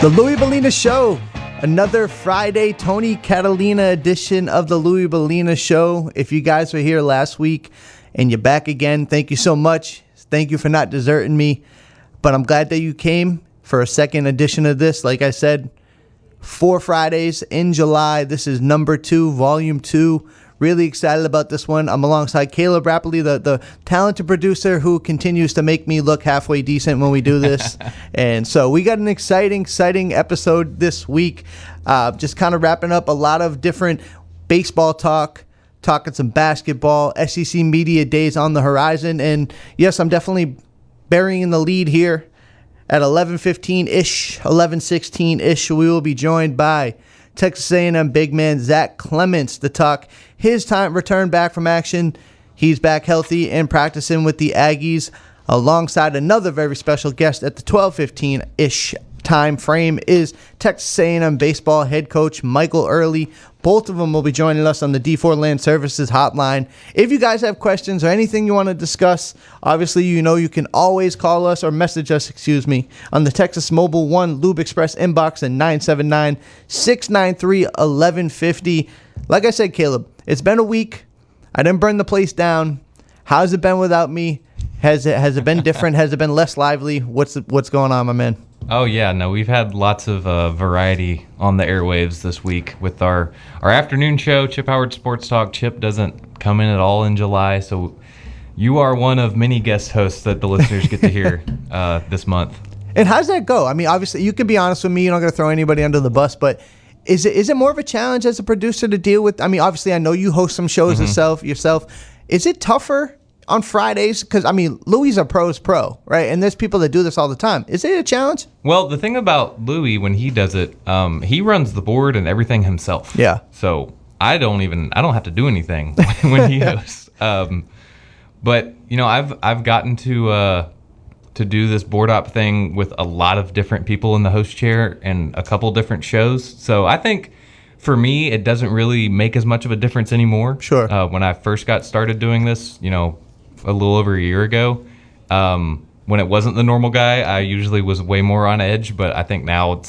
The Louis Bellina Show, another Friday Tony Catalina edition of the Louis Bellina Show. If you guys were here last week and you're back again, thank you so much. Thank you for not deserting me, but I'm glad that you came for a second edition of this. Like I said, 4 Fridays in July. This is number 2, volume 2. Really excited about this one. I'm alongside Caleb Rappley, the talented producer who continues to make me look halfway decent when we do this. And so we got an exciting episode this week. Just kind of wrapping up a lot of different baseball talking some basketball, SEC Media Days on the horizon. And yes, I'm definitely burying the lead here at 11:15-ish, 11:16-ish. We will be joined by Texas A&M big man Zach Clemence to talk his return back from action. He's back healthy and practicing with the Aggies alongside another very special guest at the 12:15-ish time frame is Texas A&M baseball head coach Michael Early. Both of them will be joining us on the D4 Land Services hotline. If you guys have questions or anything you want to discuss, obviously you can always call us or message us, on the Texas Mobile 1 Lube Express inbox at 979-693-1150. Like I said, Caleb, it's been a week. I didn't burn the place down. How's it been without me? Has it been different? Has it been less lively? What's going on, my man? Oh, yeah. No, we've had lots of variety on the airwaves this week with our afternoon show, Chip Howard Sports Talk. Chip doesn't come in at all in July, so you are one of many guest hosts that the listeners get to hear this month. And how's that go? I mean, obviously, you can be honest with me. You're not going to throw anybody under the bus, but is it more of a challenge as a producer to deal with? I mean, obviously, I know you host some shows yourself. Is it tougher on Fridays? Because, I mean, Louis a pro's pro, right? And there's people that do this all the time. Is it a challenge? Well, the thing about Louis, when he does it, he runs the board and everything himself. Yeah. So I don't have to do anything when he hosts. But, I've gotten to do this board op thing with a lot of different people in the host chair and a couple different shows. So I think for me, it doesn't really make as much of a difference anymore. Sure. When I first got started doing this, a little over a year ago, when it wasn't the normal guy, I usually was way more on edge. But I think now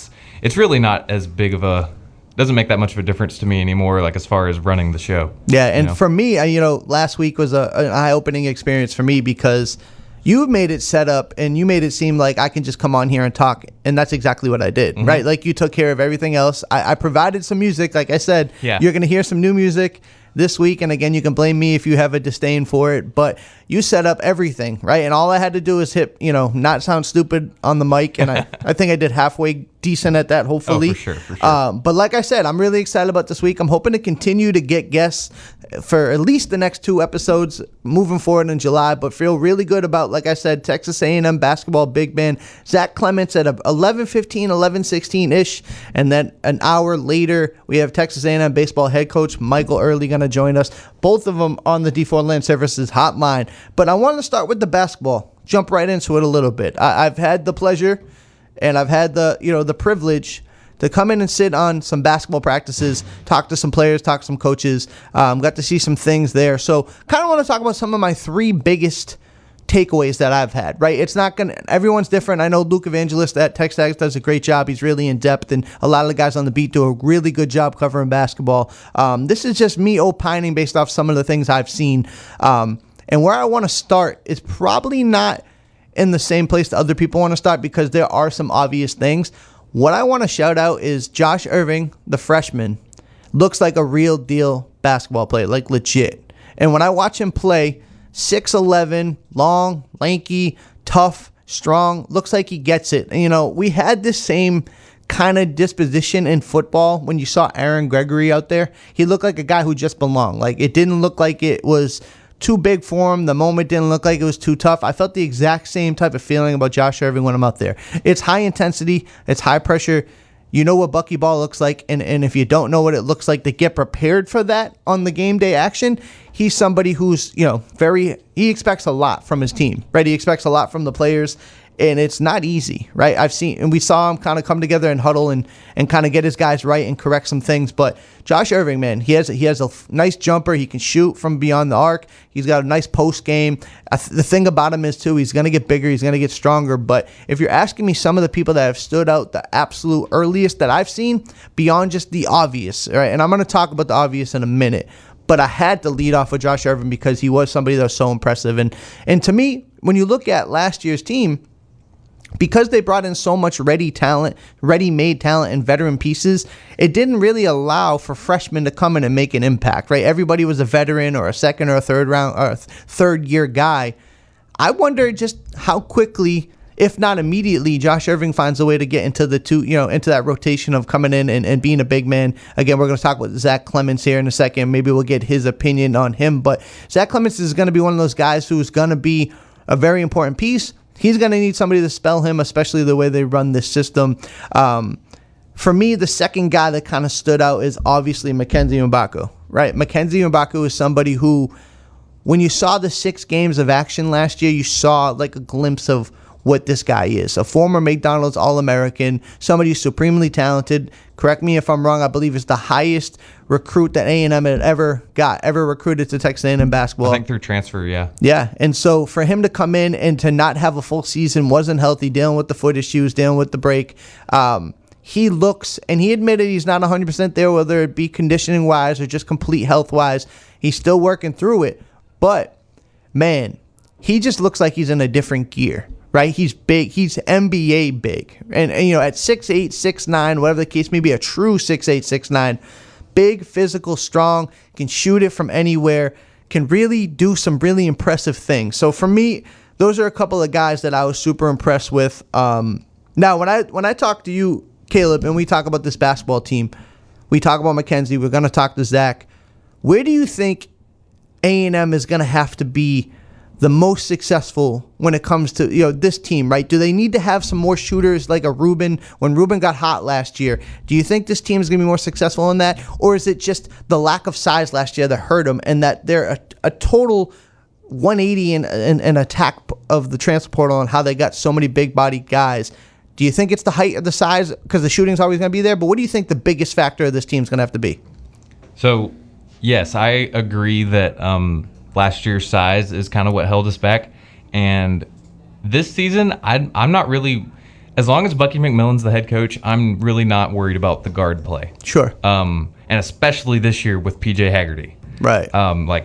it's really not as big of doesn't make that much of a difference to me anymore, like as far as running the show. Yeah, and for me, last week was an eye-opening experience for me because you made it set up and you made it seem like I can just come on here and talk, and that's exactly what I did, right? Like you took care of everything else. I provided some music. Like I said, You're going to hear some new music this week, and again, you can blame me if you have a disdain for it, but you set up everything, right? And all I had to do is hit, not sound stupid on the mic, and I think I did halfway decent at that, hopefully. Oh, for sure. But like I said, I'm really excited about this week. I'm hoping to continue to get guests for at least the next 2 episodes moving forward in July, but feel really good about, like I said, Texas A&M basketball big man Zach Clemence at 11:15, 11:16-ish, and then an hour later, we have Texas A&M baseball head coach Michael Early going to join us, both of them on the D4 Land Services hotline. But I want to start with the basketball, jump right into it a little bit. I've had the pleasure and I've had the privilege to come in and sit on some basketball practices, talk to some players, talk to some coaches, got to see some things there. So kind of want to talk about some of my 3 biggest takeaways that I've had, right? Everyone's different. I know Luke Evangelist at Texas does a great job. He's really in depth, and a lot of the guys on the beat do a really good job covering basketball. This is just me opining based off some of the things I've seen. And where I want to start is probably not in the same place that other people want to start because there are some obvious things. What I want to shout out is Josh Irving, the freshman, looks like a real deal basketball player, like legit. And when I watch him play, 6'11", long, lanky, tough, strong, looks like he gets it. And, we had this same kind of disposition in football when you saw Aaron Gregory out there. He looked like a guy who just belonged. Like, it didn't look like it was too big for him. The moment didn't look like it was too tough. I felt the exact same type of feeling about Josh Irving when I'm out there. It's high intensity. It's high pressure. You know what Bucky Ball looks like, and if you don't know what it looks like to get prepared for that on the game day action, he's somebody who's, he expects a lot from his team, right? He expects a lot from the players, and it's not easy, right? We saw him kind of come together and huddle and kind of get his guys right and correct some things. But Josh Irving, man, he has a nice jumper. He can shoot from beyond the arc. He's got a nice post game. The thing about him is too, he's going to get bigger. He's going to get stronger. But if you're asking me some of the people that have stood out the absolute earliest that I've seen beyond just the obvious, right? And I'm going to talk about the obvious in a minute. But I had to lead off with Josh Irving because he was somebody that was so impressive. And to me, when you look at last year's team, because they brought in so much ready-made talent and veteran pieces, it didn't really allow for freshmen to come in and make an impact, right? Everybody was a veteran or a second or a third-year guy. I wonder just how quickly, if not immediately, Josh Irving finds a way to get into into that rotation of coming in and being a big man. Again, we're going to talk about Zach Clemence here in a second. Maybe we'll get his opinion on him. But Zach Clemence is going to be one of those guys who's going to be a very important piece. He's going to need somebody to spell him, especially the way they run this system. For me, the second guy that kind of stood out is obviously Mackenzie Mbako, right? Mackenzie Mbako is somebody who, when you saw the 6 games of action last year, you saw like a glimpse of what this guy is. A former McDonald's All-American, somebody who's supremely talented. Correct me if I'm wrong. I believe it's the highest recruit that A&M had ever recruited to Texas A&M basketball. I think through transfer, yeah. Yeah, and so for him to come in and to not have a full season, wasn't healthy, dealing with the foot issues, dealing with the break, he looks, and he admitted he's not 100% there, whether it be conditioning-wise or just complete health-wise. He's still working through it. But, man, he just looks like he's in a different gear. Right, he's big. He's NBA big, and at 6'8", 6'9", whatever the case may be, a true 6'8", 6'9", big, physical, strong, can shoot it from anywhere, can really do some really impressive things. So for me, those are a couple of guys that I was super impressed with. Now, when I talk to you, Caleb, and we talk about this basketball team, we talk about Mackenzie. We're going to talk to Zach. Where do you think A&M is going to have to be the most successful when it comes to this team, right? Do they need to have some more shooters like a Ruben? When Ruben got hot last year, do you think this team is going to be more successful in that? Or is it just the lack of size last year that hurt them and that they're a total 180 in attack of the transfer portal and how they got so many big-bodied guys? Do you think it's the height or the size? Because the shooting's always going to be there. But what do you think the biggest factor of this team is going to have to be? So, yes, I agree that last year's size is kind of what held us back. And this season, I'm not really, as long as Bucky McMillan's the head coach, I'm really not worried about the guard play. Sure. And especially this year with PJ Haggerty. Right.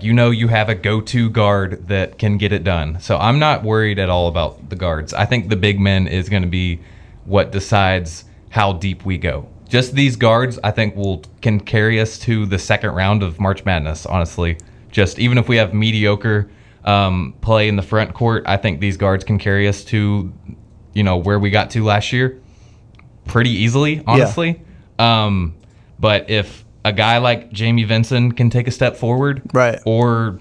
You have a go-to guard that can get it done. So I'm not worried at all about the guards. I think the big men is going to be what decides how deep we go. Just these guards, I think, can carry us to the second round of March Madness, honestly. Just even if we have mediocre play in the front court, I think these guards can carry us to, where we got to last year pretty easily, honestly. Yeah. But if a guy like Jamie Vinson can take a step forward, right? Or,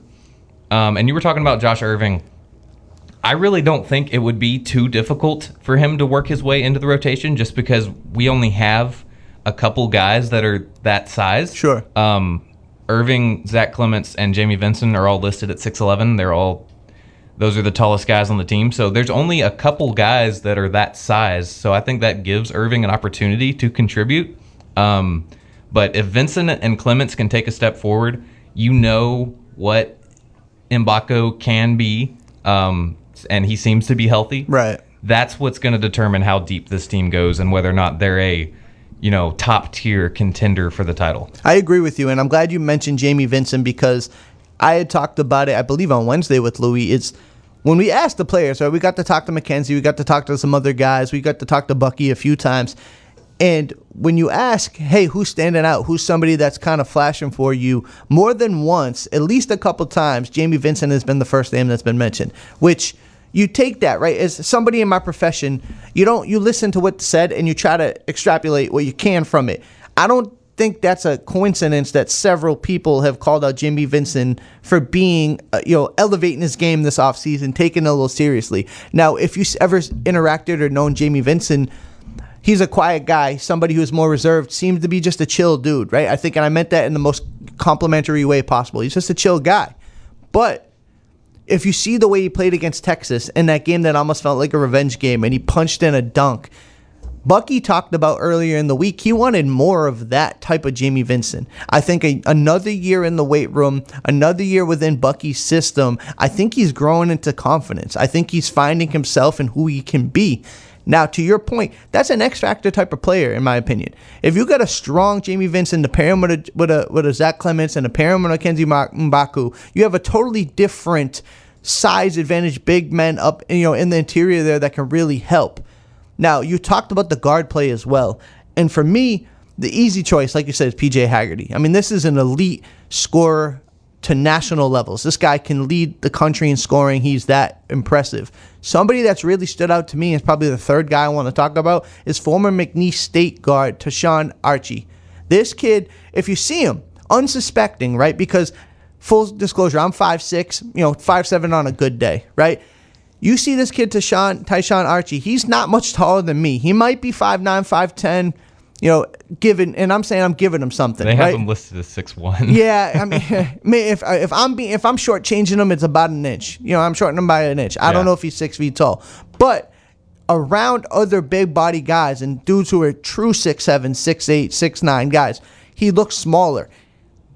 and you were talking about Josh Irving, I really don't think it would be too difficult for him to work his way into the rotation, just because we only have a couple guys that are that size. Sure. Irving, Zach Clemence, and Jamie Vinson are all listed at 6'11". Those are the tallest guys on the team. So there's only a couple guys that are that size. So I think that gives Irving an opportunity to contribute. But if Vinson and Clemence can take a step forward, what Mbako can be, and he seems to be healthy. Right. That's what's going to determine how deep this team goes and whether or not they're a top tier contender for the title. I agree with you, and I'm glad you mentioned Jamie Vinson because I had talked about it, I believe, on Wednesday with Louis. It's when we asked the players, right? We got to talk to Mackenzie, we got to talk to some other guys, we got to talk to Bucky a few times. And when you ask, hey, who's standing out? Who's somebody that's kind of flashing for you? More than once, at least a couple times, Jamie Vinson has been the first name that's been mentioned, which you take that, right? As somebody in my profession, you listen to what's said and you try to extrapolate what you can from it. I don't think that's a coincidence that several people have called out Jamie Vinson for being, elevating his game this offseason, taking it a little seriously. Now, if you ever interacted or known Jamie Vinson, he's a quiet guy, somebody who's more reserved, seems to be just a chill dude, right? I think, and I meant that in the most complimentary way possible. He's just a chill guy. But if you see the way he played against Texas in that game that almost felt like a revenge game, and he punched in a dunk, Bucky talked about earlier in the week, he wanted more of that type of Jamie Vincent. I think another year in the weight room, another year within Bucky's system, I think he's growing into confidence. I think he's finding himself and who he can be. Now, to your point, that's an X-Factor type of player, in my opinion. If you got a strong Jamie Vincent to pair him with a Zach Clemence and to pair him with a Kenzie Mbaku, you have a totally different size advantage, big men up, in the interior there that can really help. Now, you talked about the guard play as well. And for me, the easy choice, like you said, is PJ Haggerty. I mean, this is an elite scorer to national levels. This guy can lead the country in scoring. He's that impressive. Somebody that's really stood out to me, is probably the third guy I want to talk about, is former McNeese State guard Tashawn Archie. This kid, if you see him, unsuspecting, right? Because, full disclosure, I'm 5'6", 5'7" on a good day, right? You see this kid, Tashawn Archie, he's not much taller than me. He might be 5'9", 5'10", and I'm saying I'm giving him something. They have right? him listed as 6'1". Yeah, I mean, if I'm shortchanging him, it's about an inch. I'm shorting him by an inch. I don't know if he's 6 feet tall, but around other big body guys and dudes who are true 6'7", 6'8", 6'9" guys, he looks smaller,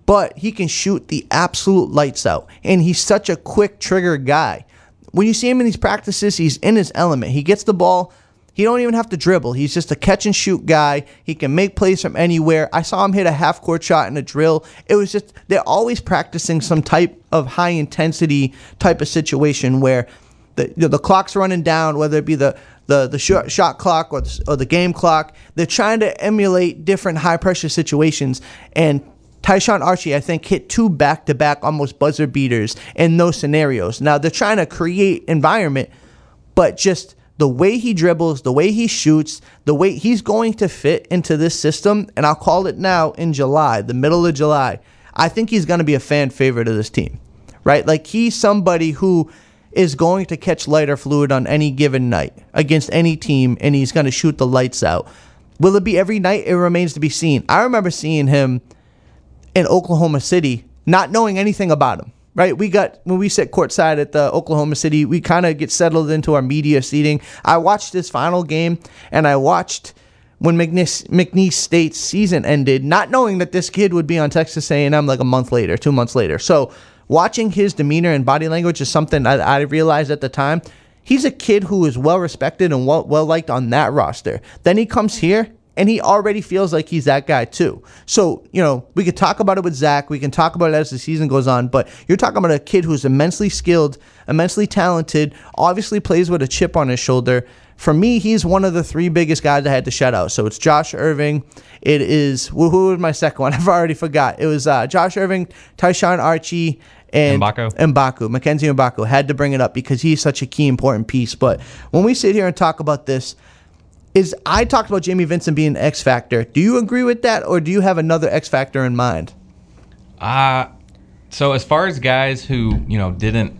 but he can shoot the absolute lights out, and he's such a quick trigger guy. When you see him in these practices, he's in his element. He gets the ball. He don't even have to dribble. He's just a catch-and-shoot guy. He can make plays from anywhere. I saw him hit a half-court shot in a drill. It was just, they're always practicing some type of high-intensity type of situation where the clock's running down, whether it be the shot clock or the game clock. They're trying to emulate different high-pressure situations, and Tashawn Archie, I think, hit 2 back-to-back almost buzzer beaters in those scenarios. Now, they're trying to create environment, but just the way he dribbles, the way he shoots, the way he's going to fit into this system, and I'll call it now in July, the middle of July, I think he's going to be a fan favorite of this team, right? Like, he's somebody who is going to catch lighter fluid on any given night against any team, and he's going to shoot the lights out. Will it be every night? It remains to be seen. I remember seeing him in Oklahoma City, not knowing anything about him, right? When we sit courtside at the Oklahoma City, we kind of get settled into our media seating. I watched this final game, and I watched when McNeese State's season ended, not knowing that this kid would be on Texas A&M like a month later, 2 months later. So watching his demeanor and body language is something I realized at the time. He's a kid who is well-respected and well-liked on that roster. Then he comes here, and he already feels like he's that guy too. So, we could talk about it with Zach. We can talk about it as the season goes on. But you're talking about a kid who's immensely skilled, immensely talented, obviously plays with a chip on his shoulder. For me, he's one of the 3 biggest guys I had to shut out. So it's Josh Irving. It is, who was my second one? I've already forgot. It was Josh Irving, Tashawn Archie, and Mackenzie Mbaku. Had to bring it up because he's such a key, important piece. But when we sit here and talk about this, I talked about Jamie Vincent being an X factor. Do you agree with that, or do you have another X factor in mind? So as far as guys who, didn't,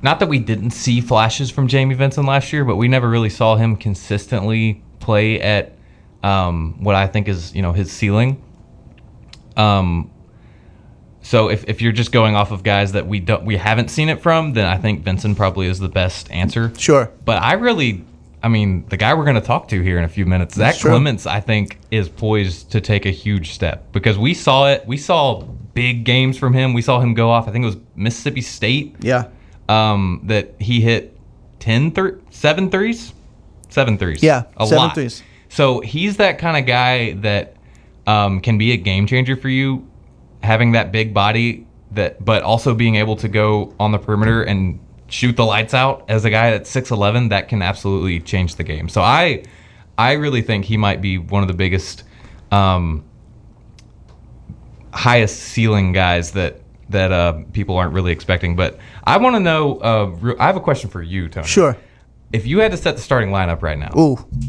not that we didn't see flashes from Jamie Vincent last year, but we never really saw him consistently play at what I think is, his ceiling. So if you're just going off of guys that we haven't seen it from, then I think Vincent probably is the best answer. Sure. But the guy we're going to talk to here in a few minutes, Zach Clemence, I think, is poised to take a huge step because we saw it. We saw big games from him. We saw him go off. I think it was Mississippi State. Yeah. That he hit 7 threes. 7 threes. Yeah. A 7 lot. threes. So he's that kind of guy that can be a game changer for you, having that big body but also being able to go on the perimeter and shoot the lights out as a guy that's 6'11", that can absolutely change the game. So I really think he might be one of the biggest, highest ceiling guys that people aren't really expecting. But I want to know, I have a question for you, Tony. Sure. If you had to set the starting lineup right now,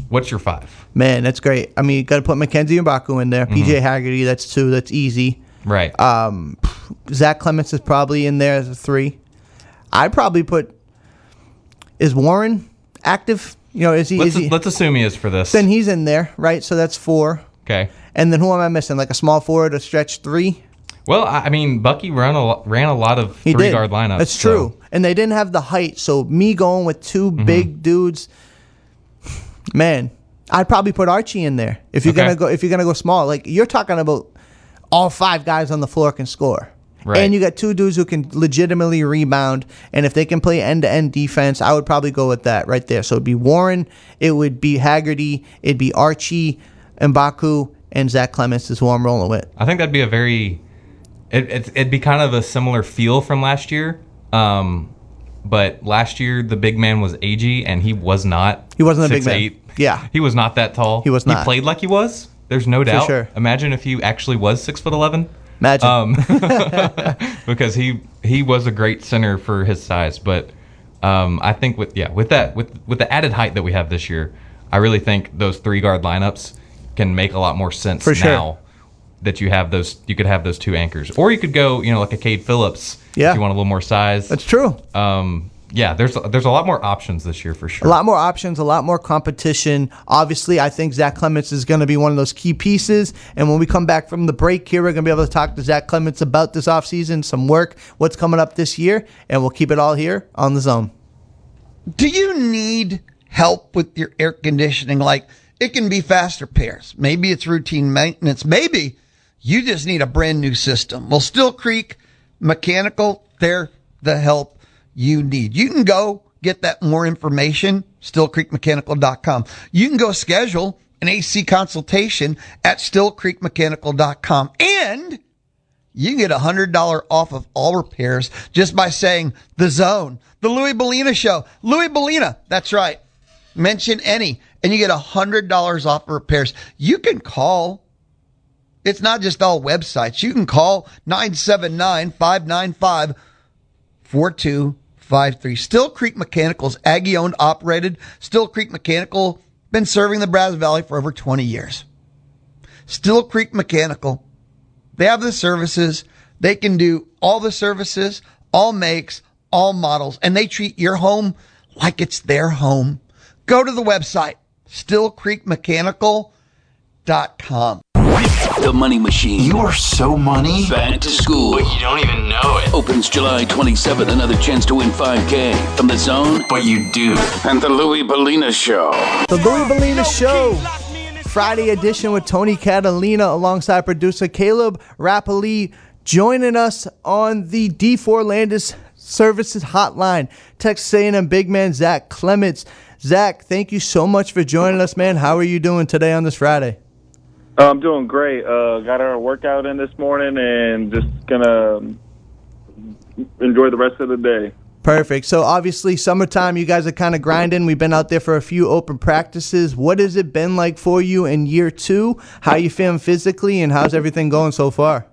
what's your 5? Man, that's great. I mean, you got to put Mackenzie Mbaku in there. PJ Haggerty, that's 2. That's easy. Right. Zach Clemence is probably in there as a 3. I'd probably put, is Warren active? Let's assume he is for this. Then he's in there, right? So that's 4. Okay. And then who am I missing? Like a small forward, a stretch 3? Well, I mean, Bucky ran a lot of three-guard lineups. That's true. And they didn't have the height, so me going with two big dudes, man, I'd probably put Archie in there if you're gonna go small. Like, you're talking about all 5 guys on the floor can score. Right. And you got 2 dudes who can legitimately rebound, and if they can play end-to-end defense, I would probably go with that right there. So it'd be Warren, it would be Haggerty, it'd be Archie, M'Baku, and Zach Clemence is who I'm rolling with. I think that'd be it'd be kind of a similar feel from last year. But last year the big man was Aggie, and he wasn't a big man. Yeah. He was not that tall. He was not. He played like he was. There's no doubt. For sure. Imagine if he actually was 6'11". Imagine. Because he was a great center for his size. But I think with the added height that we have this year, I really think those 3-guard lineups can make a lot more sense for now that you could have those 2 anchors. Or you could go, like a Cade Phillips if you want a little more size. That's true. There's a lot more options this year for sure. A lot more options, a lot more competition. Obviously, I think Zach Clemence is going to be one of those key pieces. And when we come back from the break here, we're going to be able to talk to Zach Clemence about this offseason, some work, what's coming up this year, and we'll keep it all here on The Zone. Do you need help with your air conditioning? Like, it can be fast repairs. Maybe it's routine maintenance. Maybe you just need a brand new system. Well, Still Creek Mechanical, they're the help you need. You can go get that more information, stillcreekmechanical.com. You can go schedule an AC consultation at stillcreekmechanical.com. And you can get $100 off of all repairs just by saying The Zone, the Louis Bellina Show. Louis Bellina, that's right. Mention any, and you get $100 off of repairs. You can call. It's not just all websites. You can call 979-595-4253. Still Creek Mechanical's Aggie-owned, operated. Still Creek Mechanical, been serving the Brazos Valley for over 20 years. Still Creek Mechanical, they have the services. They can do all the services, all makes, all models, and they treat your home like it's their home. Go to the website, stillcreekmechanical.com. The Money Machine. You are so money. Back to school. But you don't even know it. Opens July 27th. Another chance to win $5K from The Zone. But you do. And the Louis Bellina Show. The Louis Bellina Show. Friday edition with Tony Catalina alongside producer Caleb Rapoli, joining us on the D4 Landis Services Hotline. Texas A&M big man Zach Clemence. Zach, thank you so much for joining us, man. How are you doing today on this Friday? I'm doing great. Got our workout in this morning and just going to enjoy the rest of the day. Perfect. So obviously summertime, you guys are kind of grinding. We've been out there for a few open practices. What has it been like for you in year 2? How are you feeling physically, and how's everything going so far?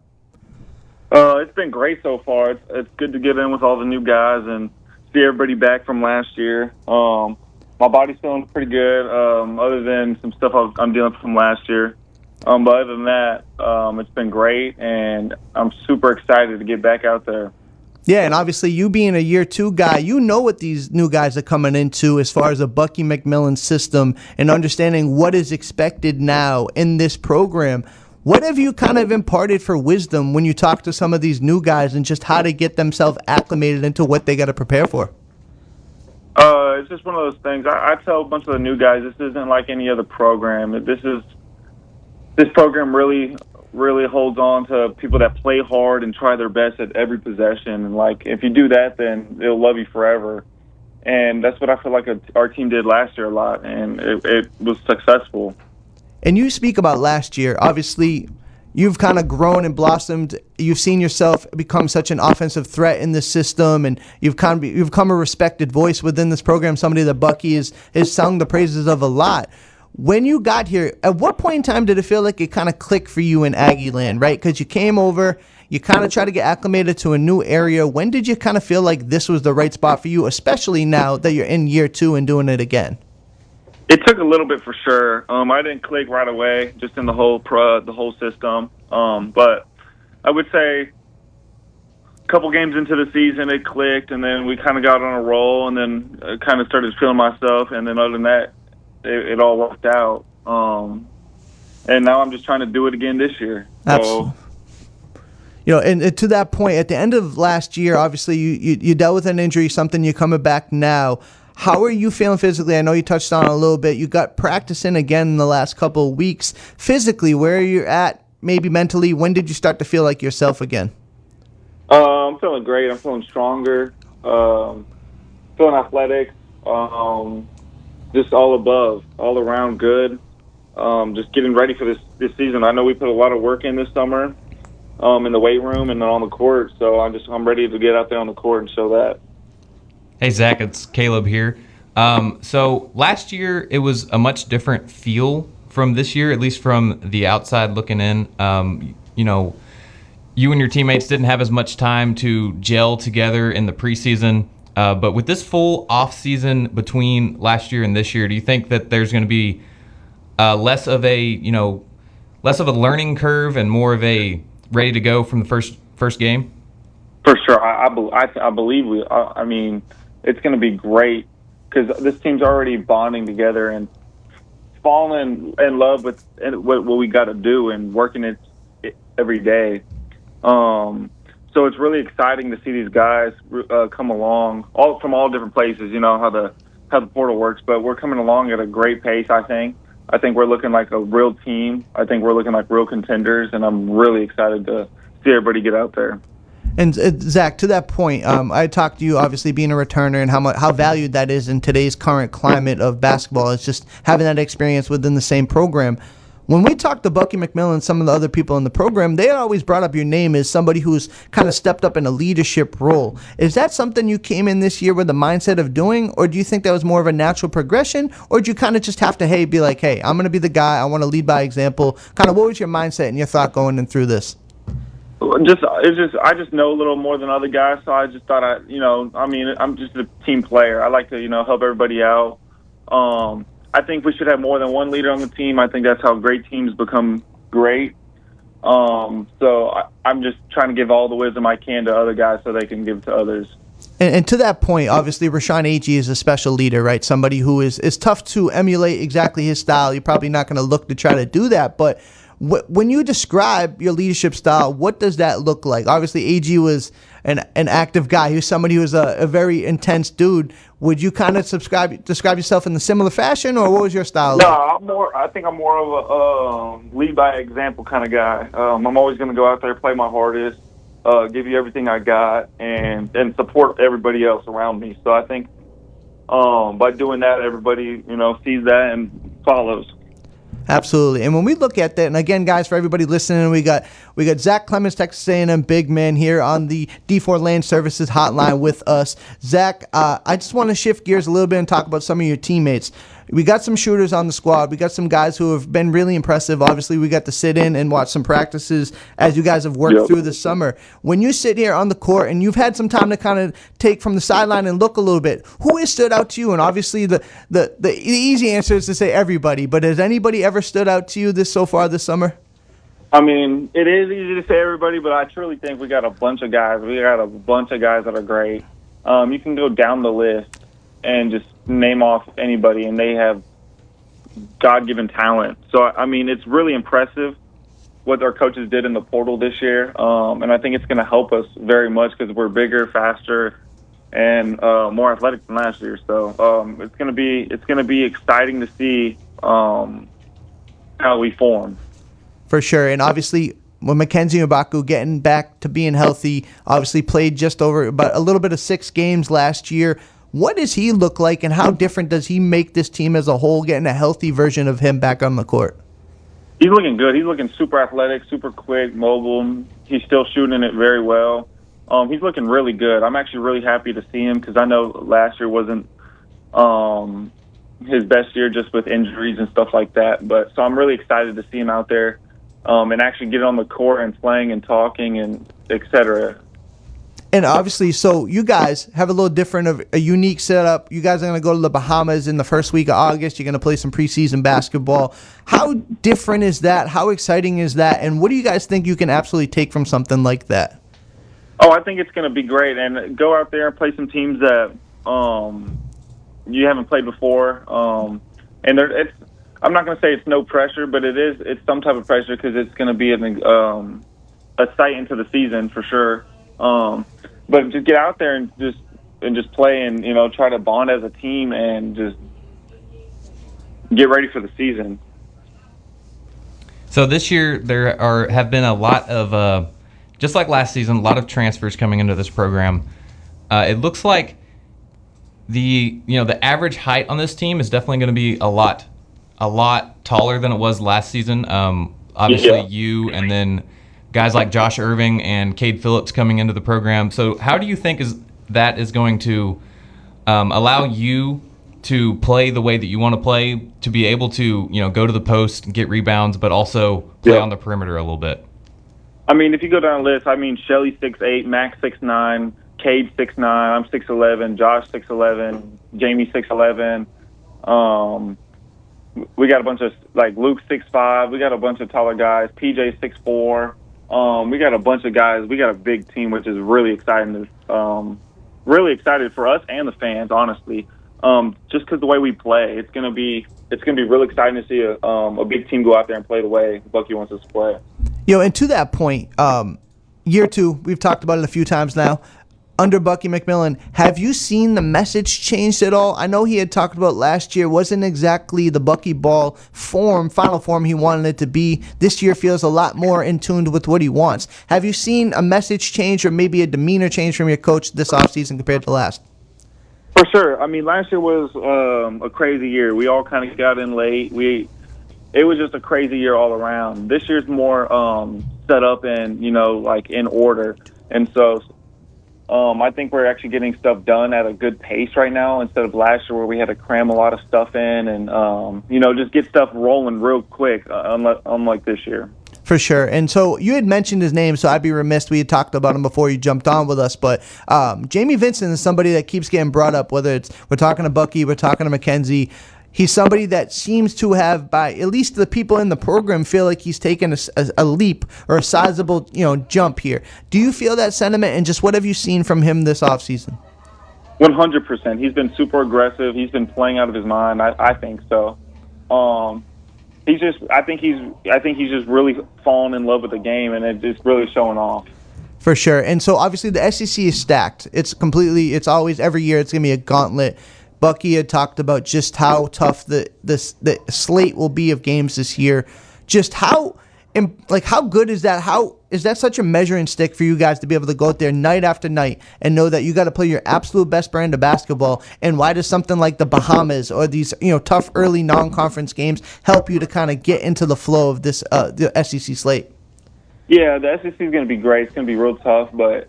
It's been great so far. It's good to get in with all the new guys and see everybody back from last year. My body's feeling pretty good, other than some stuff I'm dealing with from last year. But other than that, it's been great, and I'm super excited to get back out there. Yeah, and obviously you being a year 2 guy, you know what these new guys are coming into as far as a Bucky McMillan system and understanding what is expected now in this program. What have you kind of imparted for wisdom when you talk to some of these new guys and just how to get themselves acclimated into what they got to prepare for? It's just one of those things. I tell a bunch of the new guys, this isn't like any other program. This program really holds on to people that play hard and try their best at every possession. And like, if you do that, then they'll love you forever. And that's what I feel like our team did last year a lot, and it was successful. And you speak about last year. Obviously, you've kind of grown and blossomed. You've seen yourself become such an offensive threat in this system, and you've become a respected voice within this program, somebody that Bucky has sung the praises of a lot. When you got here, at what point in time did it feel like it kind of clicked for you in Aggie land, right? Because you came over, you kind of tried to get acclimated to a new area. When did you kind of feel like this was the right spot for you, especially now that you're in year 2 and doing it again? It took a little bit for sure. I didn't click right away, just in the whole system. But I would say a couple games into the season, it clicked, and then we kind of got on a roll, and then kind of started feeling myself. And then other than that, it all worked out. And now I'm just trying to do it again this year. Absolutely. And to that point, at the end of last year, obviously you dealt with an injury, something you're coming back now. How are you feeling physically? I know you touched on it a little bit. You got practicing again in the last couple of weeks. Physically, where are you at? Maybe mentally, when did you start to feel like yourself again? I'm feeling great. I'm feeling stronger. Feeling athletic. Just all above, all around good. Just getting ready for this season. I know we put a lot of work in this summer, in the weight room and on the court. So I'm ready to get out there on the court and show that. Hey, Zach, it's Caleb here. So last year, it was a much different feel from this year, at least from the outside looking in. You and your teammates didn't have as much time to gel together in the preseason. But with this full off season between last year and this year, do you think that there's going to be less of a learning curve and more of a ready to go from the first game? For sure, I believe I mean, it's going to be great because this team's already bonding together and falling in love with what we got to do and working it every day. So it's really exciting to see these guys come along, all from all different places. You know how the portal works, but we're coming along at a great pace. I think we're looking like a real team. I think we're looking like real contenders, and I'm really excited to see everybody get out there. And Zach, to that point, I talked to you obviously being a returner and how valued that is in today's current climate of basketball. It's just having that experience within the same program. When we talked to Bucky McMillan and some of the other people in the program, they had always brought up your name as somebody who's kind of stepped up in a leadership role. Is that something you came in this year with the mindset of doing, or do you think that was more of a natural progression, or do you kind of just have to, be like, hey, I'm going to be the guy, I want to lead by example? Kind of what was your mindset and your thought going in through this? I just know a little more than other guys, so I just thought I'm just a team player. I like to, help everybody out. I think we should have more than one leader on the team. I think that's how great teams become great. So I'm just trying to give all the wisdom I can to other guys so they can give to others. And to that point, obviously, Rashawn Agee is a special leader, right? Somebody who is tough to emulate exactly his style. You're probably not going to look to try to do that, but when you describe your leadership style, what does that look like? Obviously, AG was an active guy. He was somebody who was a very intense dude. Would you kind of describe yourself in the similar fashion, or what was your style like? No, I think I'm more of a lead by example kind of guy. I'm always going to go out there, play my hardest, give you everything I got, and support everybody else around me. So I think by doing that, everybody sees that and follows. Absolutely. And when we look at that, and again, guys, for everybody listening, we got Zach Clemence, Texas A&M big man here on the D4 Land Services hotline with us. Zach, I just want to shift gears a little bit and talk about some of your teammates. We got some shooters on the squad. We got some guys who have been really impressive. Obviously, we got to sit in and watch some practices as you guys have worked through the summer. When you sit here on the court and you've had some time to kind of take from the sideline and look a little bit, who has stood out to you? And obviously, the easy answer is to say everybody, but has anybody ever stood out to you so far this summer? I mean, it is easy to say everybody, but I truly think we got a bunch of guys. We got a bunch of guys that are great. You can go down the list and just name off anybody, and they have God-given talent. So, I mean, it's really impressive what our coaches did in the portal this year, and I think it's going to help us very much because we're bigger, faster, and more athletic than last year. So it's going to be exciting to see how we form. For sure, and obviously, when Mackenzie Mbaku getting back to being healthy, obviously played just over about a little bit of 6 games last year. What does he look like, and how different does he make this team as a whole, getting a healthy version of him back on the court? He's looking good. He's looking super athletic, super quick, mobile. He's still shooting it very well. He's looking really good. I'm actually really happy to see him because I know last year wasn't his best year just with injuries and stuff like that. So I'm really excited to see him out there and actually get on the court and playing and talking and et cetera. And obviously, so you guys have a little different of a unique setup. You guys are going to go to the Bahamas in the first week of August. You're going to play some preseason basketball. How different is that? How exciting is that? And what do you guys think you can absolutely take from something like that? Oh, I think it's going to be great. And go out there and play some teams that you haven't played before. And I'm not going to say it's no pressure, but it's some type of pressure because it's going to be a sight into the season for sure. But just get out there and just play and try to bond as a team and just get ready for the season. So this year there have been a lot of just like last season, a lot of transfers coming into this program. It looks like the average height on this team is definitely going to be a lot taller than it was last season. Obviously, you and then guys like Josh Irving and Cade Phillips coming into the program. So how do you think that is going to allow you to play the way that you want to play, to be able to go to the post and get rebounds, but also play on the perimeter a little bit? I mean, if you go down the list, I mean, Shelly 6'8", Max 6'9", Cade 6'9", I'm 6'11", Josh 6'11", Jamie 6'11". We got a bunch of Luke 6'5". We got a bunch of taller guys. PJ 6'4". We got a bunch of guys. We got a big team, which is really exciting. Really excited for us and the fans, honestly. Just because the way we play, it's gonna be real exciting to see a big team go out there and play the way Bucky wants us to play. And to that point, year two, we've talked about it a few times now. Under Bucky McMillan, have you seen the message changed at all? I know he had talked about last year wasn't exactly the Bucky Ball final form he wanted it to be. This year feels a lot more in tune with what he wants. Have you seen a message change or maybe a demeanor change from your coach this offseason compared to last? For sure. I mean, last year was a crazy year. We all kind of got in late. It was just a crazy year all around. This year's more set up and, in order. And so I think we're actually getting stuff done at a good pace right now instead of last year where we had to cram a lot of stuff in and, just get stuff rolling real quick, unlike this year. For sure. And so you had mentioned his name, so I'd be remiss. We had talked about him before you jumped on with us. But Jamie Vincent is somebody that keeps getting brought up, whether we're talking to Bucky, we're talking to Mackenzie. He's somebody that seems to have, by at least the people in the program, feel like he's taken a leap or a sizable jump here. Do you feel that sentiment, and just what have you seen from him this offseason? 100%. He's been super aggressive. He's been playing out of his mind. I think so. I think he's just really fallen in love with the game, and it's just really showing off. For sure. And so obviously the SEC is stacked. It's always every year it's going to be a gauntlet. Bucky had talked about just how tough the slate will be of games this year. Just how good is that? How is that such a measuring stick for you guys to be able to go out there night after night and know that you got to play your absolute best brand of basketball? And why does something like the Bahamas or these tough early non-conference games help you to kind of get into the flow of this the SEC slate? Yeah, the SEC is going to be great. It's going to be real tough, but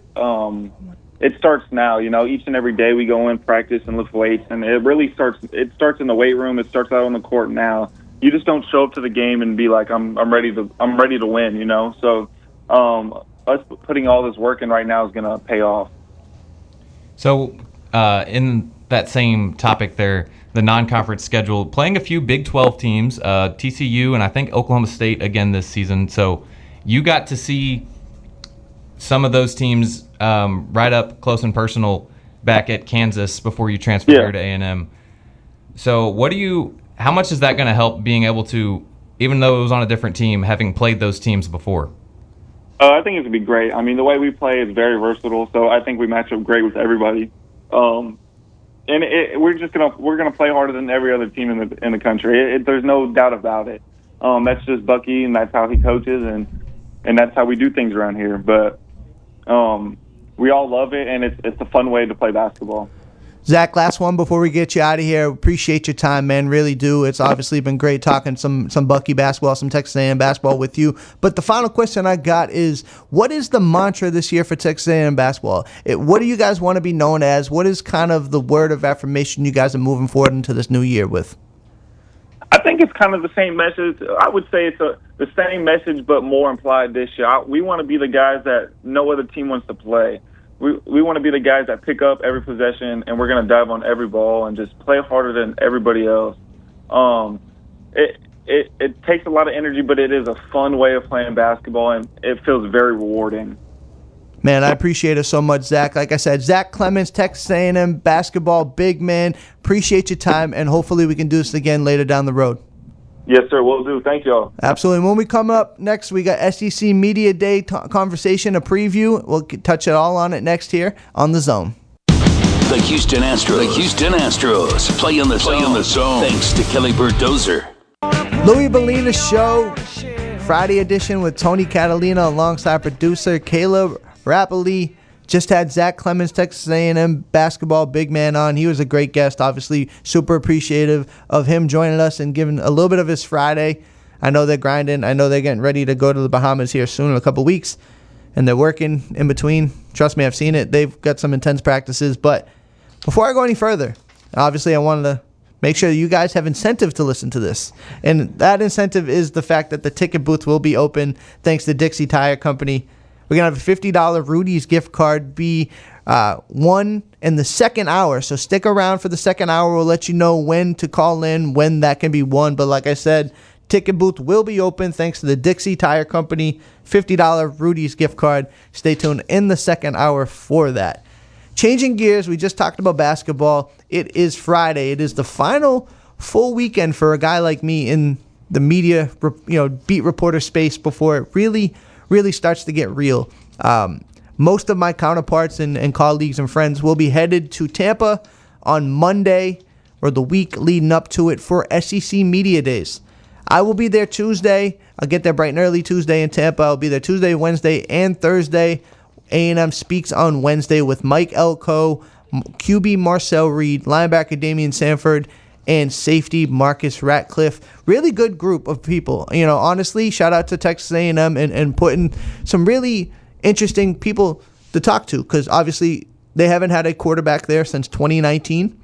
it starts now. Each and every day we go in, practice, and lift weights, and it really starts. It starts in the weight room. It starts out on the court now. You just don't show up to the game and be like, I'm ready to win. So us putting all this work in right now is going to pay off. So in that same topic there, the non-conference schedule, playing a few Big 12 teams, TCU and I think Oklahoma State again this season. So you got to see some of those teams right up close and personal back at Kansas before you transferred here to A&M. So how much is that going to help being able to, even though it was on a different team, having played those teams before? I think it's going to be great. I mean, the way we play is very versatile, so I think we match up great with everybody. And we're gonna play harder than every other team in the country. There's no doubt about it. That's just Bucky, and that's how he coaches, and that's how we do things around here. But we all love it, and it's a fun way to play basketball. Zach, last one before we get you out of here. Appreciate your time, man. Really do. It's obviously been great talking some Bucky basketball, some Texas A&M basketball with you. But the final question I got is, what is the mantra this year for Texas A&M basketball? What do you guys want to be known as? What is kind of the word of affirmation you guys are moving forward into this new year with? I think it's kind of the same message. I would say it's the same message, but more implied this year. We want to be the guys that no other team wants to play. We want to be the guys that pick up every possession, and we're going to dive on every ball and just play harder than everybody else. It takes a lot of energy, but it is a fun way of playing basketball, and it feels very rewarding. Man, I appreciate it so much, Zach. Like I said, Zach Clemence, Texas A&M basketball big man. Appreciate your time, and hopefully we can do this again later down the road. Yes, sir. Will do. Thank y'all. Absolutely. When we come up next, we got SEC Media Day conversation, a preview. We'll touch it all on it next here on The Zone. The Houston Astros play in the zone. Thanks to Kelly Bird Dozer. Louis Bellina Show, Friday edition with Tony Catalina alongside producer Caleb Rapoli. Just had Zach Clemence, Texas A&M basketball big man on. He was a great guest, obviously super appreciative of him joining us and giving a little bit of his Friday. I know they're grinding. I know they're getting ready to go to the Bahamas here soon in a couple weeks, and they're working in between. Trust me, I've seen it. They've got some intense practices. But before I go any further, obviously I wanted to make sure that you guys have incentive to listen to this. And that incentive is the fact that the ticket booth will be open thanks to Dixie Tire Company. We're going to have a $50 Rudy's gift card be won in the second hour. So stick around for the second hour. We'll let you know when to call in, when that can be won. But like I said, ticket booth will be open thanks to the Dixie Tire Company. $50 Rudy's gift card. Stay tuned in the second hour for that. Changing gears, we just talked about basketball. It is Friday. It is the final full weekend for a guy like me in the media, beat reporter space before it really starts to get real. Most of my counterparts and colleagues and friends will be headed to Tampa on Monday or the week leading up to it for SEC Media Days. I will be there Tuesday. I'll get there bright and early Tuesday in Tampa. I'll be there Tuesday, Wednesday, and Thursday. A&M speaks on Wednesday with Mike Elko, QB Marcel Reed, linebacker Damian Sanford, and safety Marcus Ratcliffe. Really good group of people. Honestly, shout out to Texas A&M and putting some really interesting people to talk to, because obviously they haven't had a quarterback there since 2019.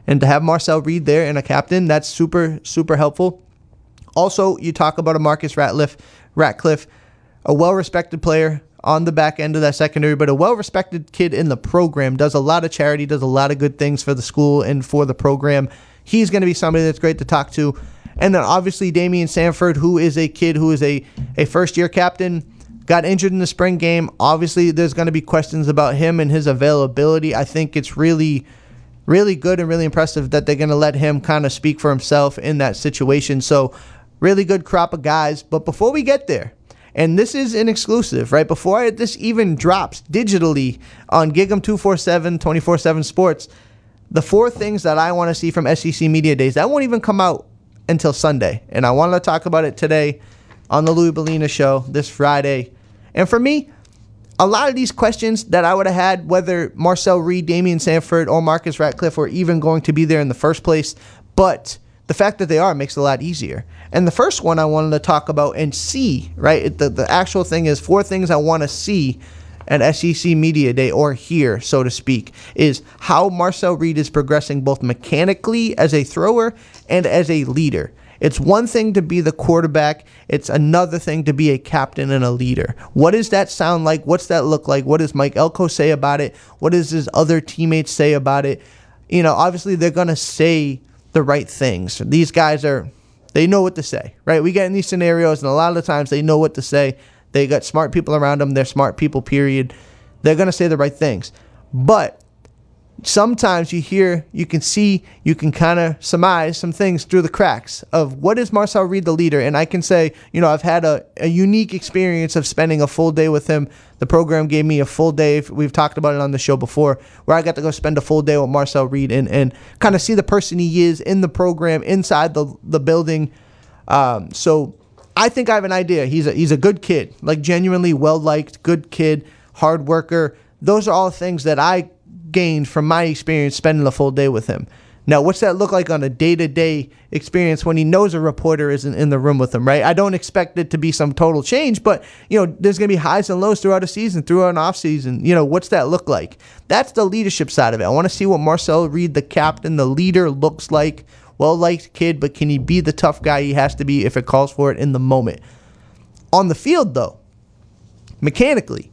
And to have Marcel Reed there and a captain, that's super, super helpful. Also, you talk about a Marcus Ratcliffe, a well-respected player on the back end of that secondary, but a well-respected kid in the program, does a lot of charity, does a lot of good things for the school and for the program. He's going to be somebody that's great to talk to. And then obviously Damian Sanford, who is a kid who is a first-year captain, got injured in the spring game. Obviously, there's going to be questions about him and his availability. I think it's really, really good and really impressive that they're going to let him kind of speak for himself in that situation. So really good crop of guys. But before we get there, and this is an exclusive, right? Before this even drops digitally on Gig'em 247, 24/7 Sports, the 4 things that I want to see from SEC Media Days, that won't even come out until Sunday. And I wanted to talk about it today on the Louis Bellina Show this Friday. And for me, a lot of these questions that I would have had, whether Marcel Reed, Damian Sanford, or Marcus Ratcliffe were even going to be there in the first place, but the fact that they are makes it a lot easier. And the first one I wanted to talk about and see, right, the actual thing is 4 things I want to see at SEC Media Day, or here, so to speak, is how Marcel Reed is progressing both mechanically as a thrower and as a leader. It's one thing to be the quarterback. It's another thing to be a captain and a leader. What does that sound like? What's that look like? What does Mike Elko say about it? What does his other teammates say about it? Obviously they're going to say the right things. These guys they know what to say, right? We get in these scenarios, and a lot of the times they know what to say. They got smart people around them. They're smart people, period. They're going to say the right things. But sometimes you can kind of surmise some things through the cracks of what is Marcel Reed the leader. And I can say, I've had a unique experience of spending a full day with him. The program gave me a full day. We've talked about it on the show before, where I got to go spend a full day with Marcel Reed and kind of see the person he is in the program, inside the building. So I think I have an idea. He's a good kid, like genuinely well-liked, good kid, hard worker. Those are all things that I gained from my experience spending the full day with him. Now, what's that look like on a day-to-day experience when he knows a reporter isn't in the room with him, right? I don't expect it to be some total change, but, there's going to be highs and lows throughout a season, throughout an off-season. What's that look like? That's the leadership side of it. I want to see what Marcel Reed, the captain, the leader, looks like. Well-liked kid, but can he be the tough guy he has to be if it calls for it in the moment? On the field, though, mechanically,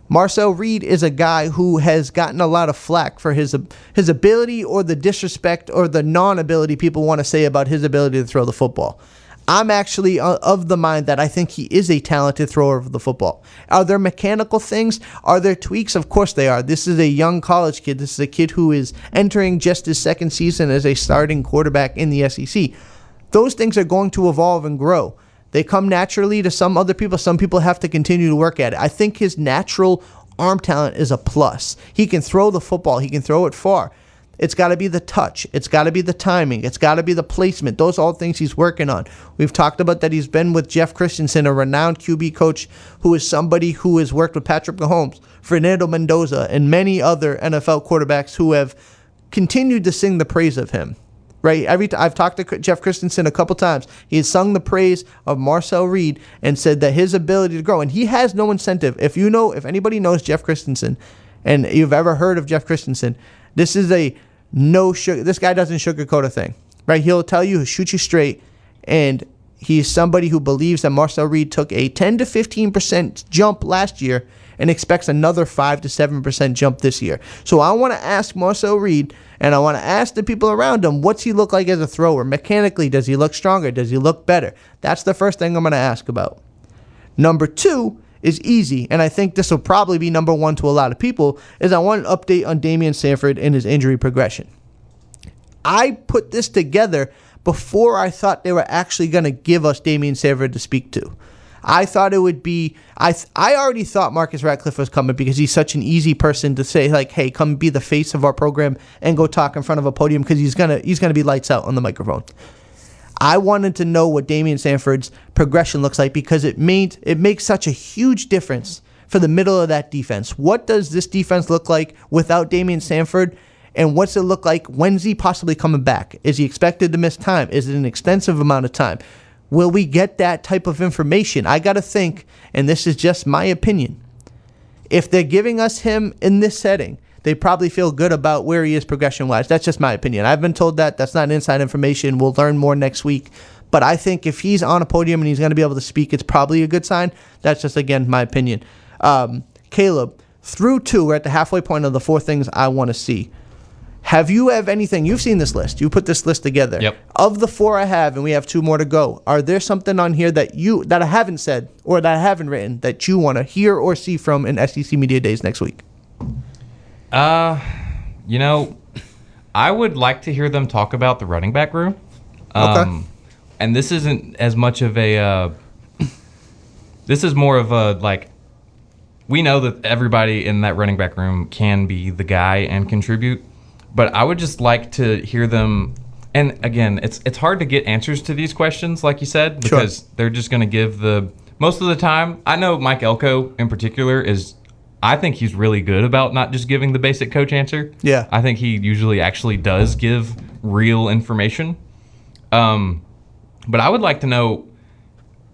Marcel Reed is a guy who has gotten a lot of flack for his ability, or the disrespect or the non-ability people want to say about his ability to throw the football. I'm actually of the mind that I think he is a talented thrower of the football. Are there mechanical things? Are there tweaks? Of course they are. This is a young college kid. This is a kid who is entering just his second season as a starting quarterback in the SEC. Those things are going to evolve and grow. They come naturally to some other people. Some people have to continue to work at it. I think his natural arm talent is a plus. He can throw the football. He can throw it far. It's got to be the touch. It's got to be the timing. It's got to be the placement. Those are all things he's working on. We've talked about that he's been with Jeff Christensen, a renowned QB coach who is somebody who has worked with Patrick Mahomes, Fernando Mendoza, and many other NFL quarterbacks who have continued to sing the praise of him. Right? I've talked to Jeff Christensen a couple times. He has sung the praise of Marcel Reed and said that his ability to grow, and he has no incentive. If anybody knows Jeff Christensen, and you've ever heard of Jeff Christensen, this is a no sugar. This guy doesn't sugarcoat a thing, right? He'll tell you, he'll shoot you straight, and he's somebody who believes that Marcel Reed took a 10 to 15% jump last year and expects another 5 to 7% jump this year. So I want to ask Marcel Reed, and I want to ask the people around him, what's he look like as a thrower? Mechanically, does he look stronger? Does he look better? That's the first thing I'm going to ask about. Number 2 is easy, and I think this will probably be number 1 to a lot of people, is I want an update on Damian Sanford and his injury progression. I put this together before I thought they were actually going to give us Damian Sanford to speak to. I thought it would be, I already thought Marcus Ratcliffe was coming because he's such an easy person to say, like, hey, come be the face of our program and go talk in front of a podium because he's gonna be lights out on the microphone. I wanted to know what Damian Sanford's progression looks like because it makes such a huge difference for the middle of that defense. What does this defense look like without Damian Sanford? And what's it look like? When's he possibly coming back? Is he expected to miss time? Is it an extensive amount of time? Will we get that type of information? I got to think, and this is just my opinion, if they're giving us him in this setting, they probably feel good about where he is progression-wise. That's just my opinion. I've been told that. That's not inside information. We'll learn more next week. But I think if he's on a podium and he's going to be able to speak, it's probably a good sign. That's just, again, my opinion. Caleb, through 2, we're at the halfway point of the 4 things I want to see. Have anything? You've seen this list. You put this list together. Yep. Of the 4 I have, and we have 2 more to go, are there something on here that I haven't said or that I haven't written that you want to hear or see from in SEC Media Days next week? I would like to hear them talk about the running back room. Okay. And this isn't as much of a this is more of a, like, we know that everybody in that running back room can be the guy and contribute. But I would just like to hear them, and again, it's hard to get answers to these questions, like you said, because they're just going to give most of the time. I know Mike Elko in particular I think he's really good about not just giving the basic coach answer. Yeah. I think he usually actually does give real information. But I would like to know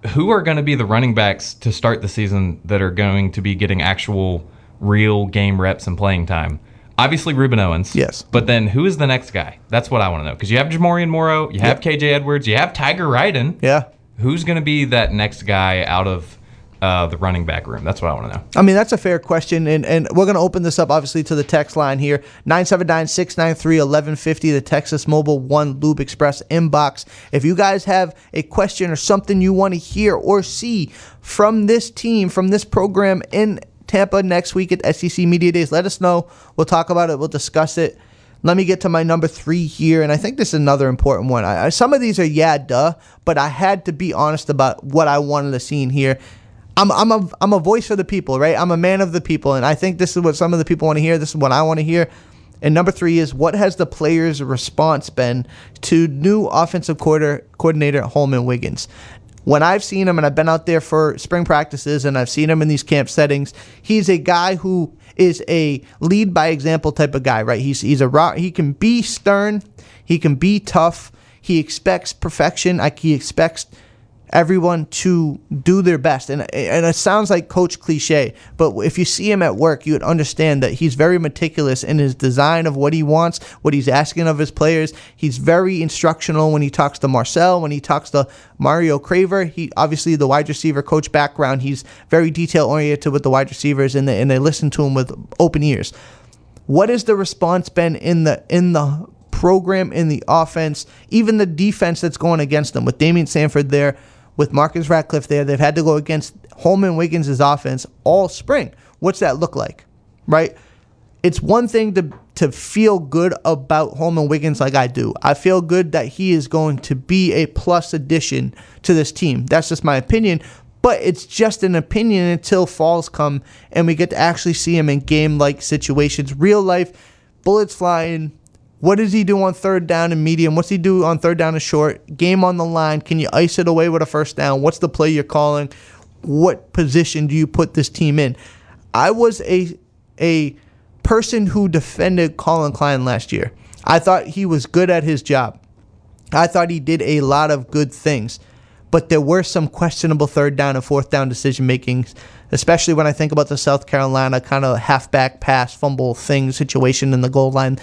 who are going to be the running backs to start the season that are going to be getting actual real game reps and playing time. Obviously, Ruben Owens. Yes. But then who is the next guy? That's what I want to know. Because you have Jamorian Morrow, you have KJ Edwards, you have Tiger Ryden. Yeah. Who's going to be that next guy out of the running back room? That's what I want to know. I mean, that's a fair question. And we're going to open this up, obviously, to the text line here. 979-693-1150, the Texas Mobile 1 Lube Express inbox. If you guys have a question or something you want to hear or see from this team, from this program in Tampa next week at SEC Media Days, let us know. We'll talk about it. We'll discuss it. Let me get to my number 3 here, and I think this is another important one. Some of these are duh, but I had to be honest about what I wanted to see in here. I'm a voice for the people, right? I'm a man of the people, and I think this is what some of the people want to hear. This is what I want to hear. And number 3 is, what has the players' response been to new offensive coordinator Holman Wiggins? When I've seen him, and I've been out there for spring practices, and I've seen him in these camp settings, he's a guy who is a lead by example type of guy, right? He can be stern, he can be tough, he expects perfection, he expects everyone to do their best. And it sounds like coach cliche, but if you see him at work, you would understand that he's very meticulous in his design of what he wants, what he's asking of his players. He's very instructional when he talks to Marcel, when he talks to Mario Craver. He obviously, the wide receiver coach background, he's very detail oriented with the wide receivers, and they listen to him with open ears. What has the response been in the program, in the offense, even the defense that's going against them with Damian Sanford there, with Marcus Ratcliffe there? They've had to go against Holman Wiggins' offense all spring. What's that look like, right? It's one thing to feel good about Holman Wiggins like I do. I feel good that he is going to be a plus addition to this team. That's just my opinion, but it's just an opinion until falls come and we get to actually see him in game-like situations, real life, bullets flying. What does he do on third down and medium? What's he do on third down and short? Game on the line. Can you ice it away with a first down? What's the play you're calling? What position do you put this team in? I was a person who defended Colin Klein last year. I thought he was good at his job. I thought he did a lot of good things. But there were some questionable third down and fourth down decision makings, especially when I think about the South Carolina kind of halfback pass fumble thing situation in the goal line.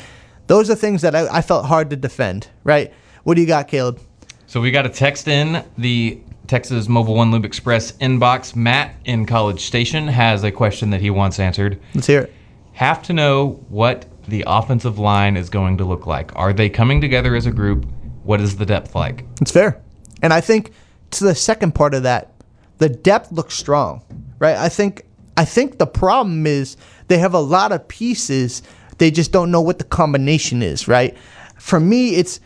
Those are things that I felt hard to defend, right? What do you got, Caleb? So we got a text in the Texas Mobile One Lube Express inbox. Matt in College Station has a question that he wants answered. Let's hear it. Have to know what the offensive line is going to look like. Are they coming together as a group? What is the depth like? It's fair. And I think to the second part of that, the depth looks strong, right? I think the problem is they have a lot of pieces. They just don't know what the combination is, right? For me, it's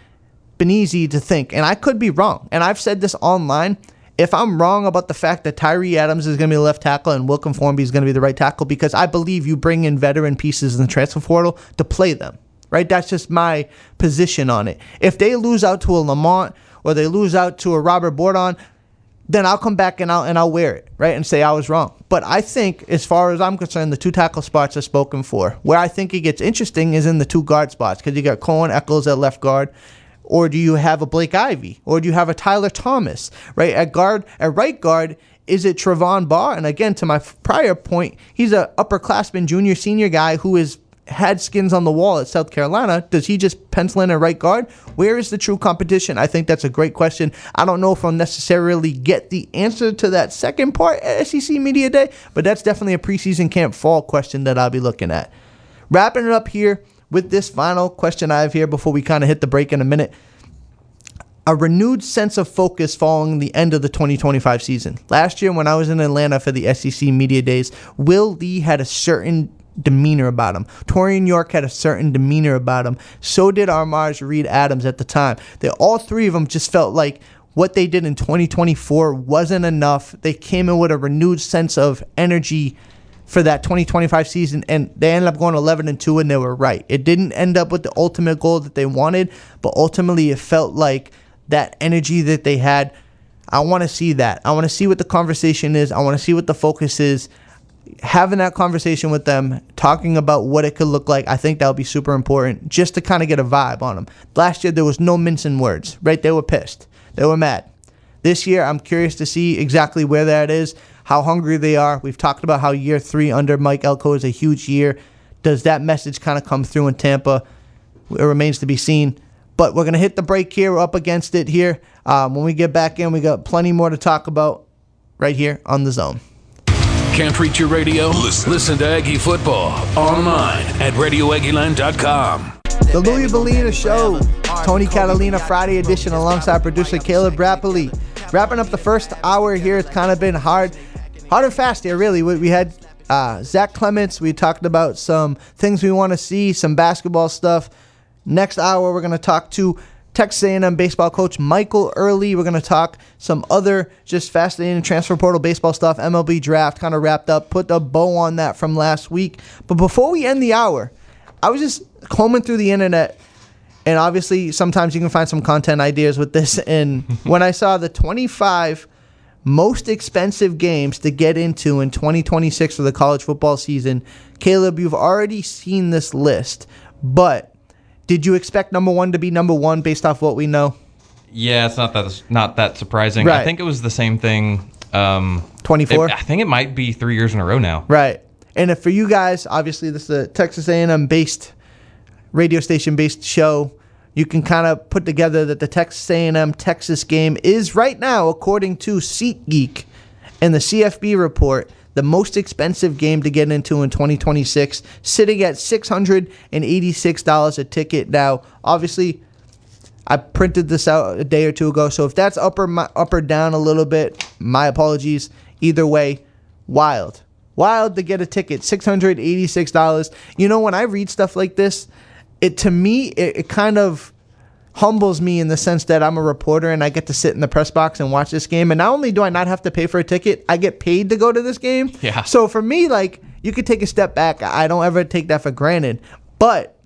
been easy to think, and I could be wrong. And I've said this online. If I'm wrong about the fact that Tyree Adams is going to be the left tackle and Wilkin Formby is going to be the right tackle, because I believe you bring in veteran pieces in the transfer portal to play them, right? That's just my position on it. If they lose out to a Lamont or they lose out to a Robert Bordon, then I'll come back and I'll wear it, right, and say I was wrong. But I think, as far as I'm concerned, the two tackle spots are spoken for. Where I think it gets interesting is in the two guard spots, because you got Cohen Eccles at left guard, or do you have a Blake Ivy, or do you have a Tyler Thomas, right? At right guard, is it Trevon Barr? And again, to my prior point, he's an upperclassman, junior, senior guy who is had skins on the wall at South Carolina. Does he just pencil in a right guard? Where is the true competition? I think that's a great question. I don't know if I'll necessarily get the answer to that second part at SEC Media Day, but that's definitely a preseason camp fall question that I'll be looking at. Wrapping it up here with this final question I have here before we kind of hit the break in a minute. A renewed sense of focus following the end of the 2025 season. Last year when I was in Atlanta for the SEC Media Days, Will Lee had a certain demeanor about him. Torian York had a certain demeanor about him. So did Armaj Reed Adams at the time. All three of them just felt like what they did in 2024 wasn't enough. They came in with a renewed sense of energy for that 2025 season, and they ended up going 11-2, and they were right. It didn't end up with the ultimate goal that they wanted, but ultimately it felt like that energy that they had. I want to see that. I want to see what the conversation is. I want to see what the focus is. Having that conversation with them, talking about what it could look like, I think that would be super important just to kind of get a vibe on them. Last year, there was no mincing words, right? They were pissed. They were mad. This year, I'm curious to see exactly where that is, how hungry they are. We've talked about how year 3 under Mike Elko is a huge year. Does that message kind of come through in Tampa? It remains to be seen. But we're going to hit the break here. We're up against it here. When we get back in, we got plenty more to talk about right here on The Zone. Can't reach your radio? Listen to Aggie Football online at radioaggieland.com. The Louis Bellina Show, Tony Catalina Friday edition alongside producer Caleb Rapoli. Wrapping up the first hour here. It's kind of been hard and fast here, really. We had Zach Clemence. We talked about some things we want to see, some basketball stuff. Next hour, we're going to talk to Texas A&M baseball coach Michael Early. We're going to talk some other just fascinating transfer portal baseball stuff. MLB draft kind of wrapped up. Put a bow on that from last week. But before we end the hour, I was just combing through the internet, and obviously sometimes you can find some content ideas with this. And when I saw the 25 most expensive games to get into in 2026 for the college football season, Caleb, you've already seen this list, but did you expect number one to be number one based off what we know? Yeah, it's not that surprising. Right. I think it was the same thing. 24? I think it might be 3 years in a row now. Right. And if for you guys, obviously this is a Texas A&M based radio station based show. You can kind of put together that the Texas A&M Texas game is right now, according to SeatGeek and the CFB report, the most expensive game to get into in 2026, sitting at $686 a ticket. Now, obviously, I printed this out a day or two ago, so if that's up or down a little bit, my apologies. Either way, wild Wild to get a ticket, $686. You know, when I read stuff like this, it kind of humbles me in the sense that I'm a reporter and I get to sit in the press box and watch this game. And not only do I not have to pay for a ticket, I get paid to go to this game. Yeah. So for me, like, you could take a step back. I don't ever take that for granted. But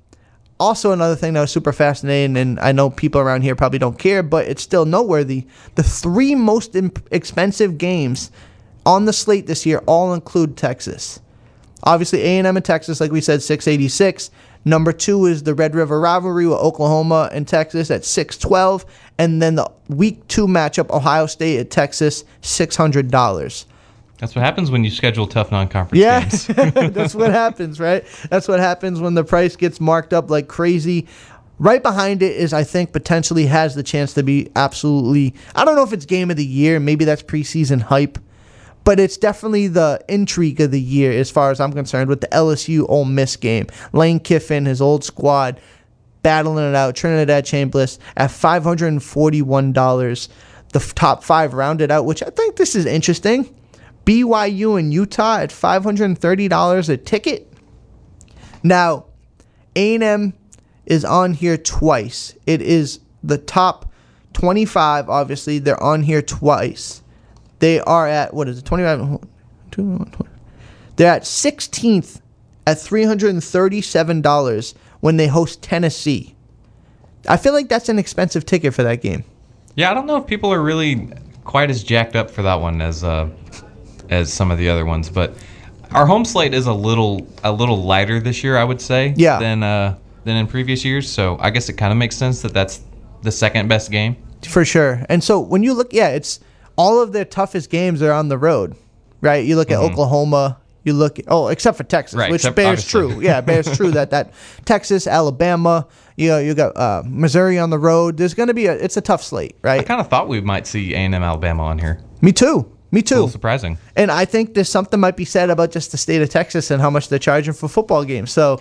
also another thing that was super fascinating, and I know people around here probably don't care, but it's still noteworthy. The 3 most expensive games on the slate this year all include Texas. Obviously, A&M and Texas, like we said, $686. Number 2 is the Red River rivalry with Oklahoma and Texas at $612. And then the week 2 matchup, Ohio State at Texas, $600. That's what happens when you schedule tough non-conference games. That's what happens, right? That's what happens when the price gets marked up like crazy. Right behind it is, I think, potentially has the chance to be absolutely, I don't know if it's game of the year. Maybe that's preseason hype. But it's definitely the intrigue of the year as far as I'm concerned with the LSU Ole Miss game. Lane Kiffin, his old squad, battling it out. Trinidad Chambliss at $541. The top 5 rounded out, which I think this is interesting. BYU and Utah at $530 a ticket. Now, A&M is on here twice. It is the top 25, obviously. They're on here twice. They are at, 25? They're at 16th at $337 when they host Tennessee. I feel like that's an expensive ticket for that game. Yeah, I don't know if people are really quite as jacked up for that one as some of the other ones, but our home slate is a little lighter this year, I would say, than in previous years. So I guess it kind of makes sense that that's the second best game. For sure. And so when you look, it's all of their toughest games are on the road, right? You look at Oklahoma, you look at, except for Texas, right, which bears true. Yeah, bears true that Texas, Alabama, you got Missouri on the road. There's going to be it's a tough slate, right? I kind of thought we might see A&M Alabama on here. Me too. A little surprising. And I think there's something might be said about just the state of Texas and how much they're charging for football games. So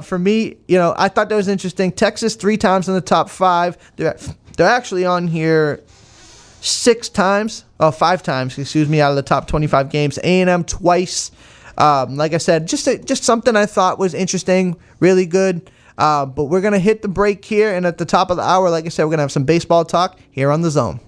for me, I thought that was interesting. Texas 3 times in the top 5. They're actually on here 5 times, out of the top 25 games. A&M twice. Like I said, just something I thought was interesting, really good. But we're going to hit the break here, and at the top of the hour, like I said, we're going to have some baseball talk here on The Zone.